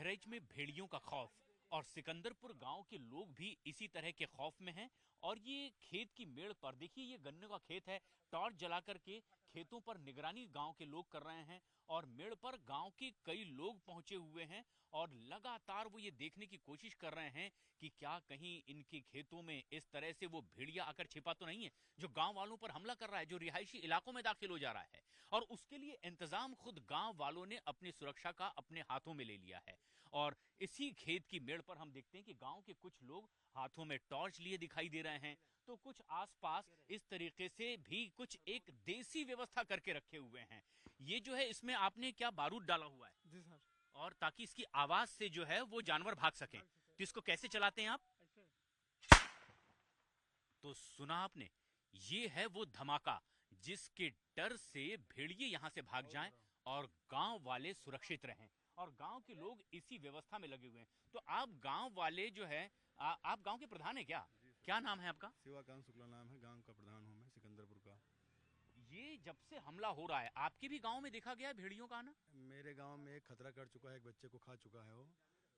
बहराइच में भेड़ियों का खौफ और सिकंदरपुर गांव के लोग भी इसी तरह के खौफ में हैं। और ये खेत की मेड़ पर देखिए, ये गन्ने का खेत है। टॉर्च जला करके खेतों पर निगरानी गांव के लोग कर रहे हैं और मेड़ पर गांव के कई लोग पहुंचे हुए हैं और लगातार वो ये देखने की कोशिश कर रहे हैं कि क्या कहीं इनके खेतों में इस तरह से वो भेड़िया आकर छिपा तो नहीं है जो गांव वालों पर हमला कर रहा है, जो रिहायशी इलाकों में दाखिल हो जा रहा है। और उसके लिए इंतजाम खुद गांव वालों ने अपनी सुरक्षा का अपने हाथों में ले लिया है। और इसी खेत की मेड़ पर हम देखते हैं कि गांव के कुछ लोग हाथों में टॉर्च लिए दिखाई दे रहे हैं, तो कुछ आसपास इस तरीके से भी कुछ एक देसी व्यवस्था करके रखे हुए हैं। ये जो है, इसमें आपने क्या बारूद डाला हुआ है? जी सर। और ताकि इसकी आवाज से जो है वो जानवर भाग सकें, तो इसको कैसे चलाते हैं आप? तो सुना आपने, ये है वो धमाका जिसके डर से भेड़िए यहां से भाग जाएं और गांव वाले सुरक्षित रहें। और गांव के लोग इसी व्यवस्था में लगे हुए हैं। तो आप गांव वाले जो है, आप गांव के प्रधान है क्या नाम है आपका? शिवाकांत शुक्ला नाम है, गांव का प्रधान हूँ मैं, सिकंदरपुर का। ये जब से हमला हो रहा है, आपके भी गांव में देखा गया है भेड़ियों का आना? मेरे गांव में एक खतरा कर चुका है, एक बच्चे को खा चुका है वो।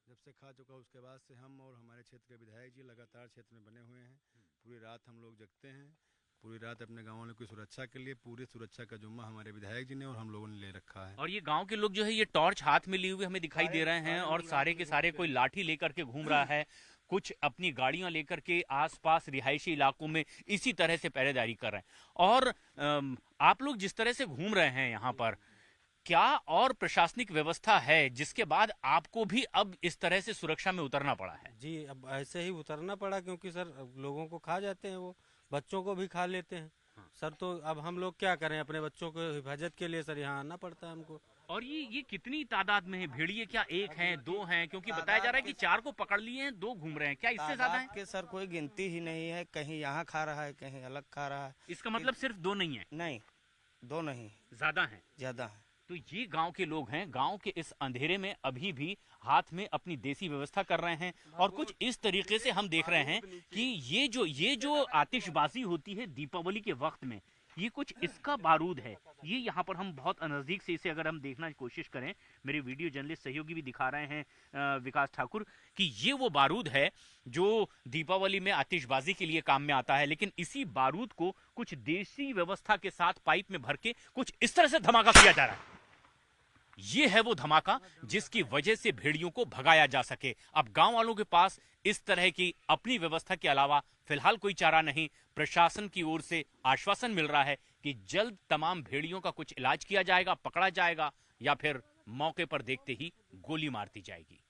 जब से खा चुका उसके बाद से हम और हमारे क्षेत्र के विधायक जी लगातार क्षेत्र में बने हुए हैं। पूरी रात हम लोग जगते हैं, पूरी रात अपने गाँव वालों की सुरक्षा के लिए। पूरी सुरक्षा का जुम्मा हमारे विधायक जी ने और हम लोगों ने ले रखा है। और ये गांव के लोग जो है, ये टॉर्च हाथ में लिए हुए हमें दिखाई दे रहे हैं और सारे के सारे कोई लाठी लेकर के घूम रहा है, कुछ अपनी गाड़ियां लेकर के आसपास रिहायशी इलाकों में इसी तरह से पहरेदारी कर रहे हैं। और आप लोग जिस तरह से घूम रहे हैं यहाँ पर, क्या और प्रशासनिक व्यवस्था है जिसके बाद आपको भी अब इस तरह से सुरक्षा में उतरना पड़ा है? जी, अब ऐसे ही उतरना पड़ा क्योंकि सर लोगों को खा जाते हैं, वो बच्चों को भी खा लेते हैं। हाँ। सर तो अब हम लोग क्या करें, अपने बच्चों को हिफाजत के लिए सर यहाँ आना पड़ता है हमको। और ये कितनी तादाद में है भेड़िए? क्या एक हैं, दो हैं? क्योंकि बताया जा रहा है कि 4 को पकड़ लिए हैं, 2 घूम रहे हैं। क्या इससे ज्यादा है? के सर कोई गिनती ही नहीं है, कहीं यहाँ खा रहा है, कहीं अलग खा रहा है। इसका मतलब सिर्फ 2 नहीं है? नहीं, 2 नहीं, ज्यादा है। ज्यादा है। तो ये गांव के लोग हैं, गांव के इस अंधेरे में अभी भी हाथ में अपनी देसी व्यवस्था कर रहे हैं। और कुछ इस तरीके से हम देख रहे हैं कि ये जो आतिशबाजी होती है दीपावली के वक्त में, ये कुछ इसका बारूद है। ये यहाँ पर हम बहुत नजदीक से इसे अगर हम देखना की कोशिश करें, मेरे वीडियो जर्नलिस्ट सहयोगी भी दिखा रहे हैं विकास ठाकुर, कि ये वो बारूद है जो दीपावली में आतिशबाजी के लिए काम में आता है। लेकिन इसी बारूद को कुछ देसी व्यवस्था के साथ पाइप में भर के कुछ इस तरह से धमाका किया जा रहा है। ये है वो धमाका जिसकी वजह से भेड़ियों को भगाया जा सके। अब गांव वालों के पास इस तरह की अपनी व्यवस्था के अलावा फिलहाल कोई चारा नहीं। प्रशासन की ओर से आश्वासन मिल रहा है कि जल्द तमाम भेड़ियों का कुछ इलाज किया जाएगा, पकड़ा जाएगा, या फिर मौके पर देखते ही गोली मार दी जाएगी।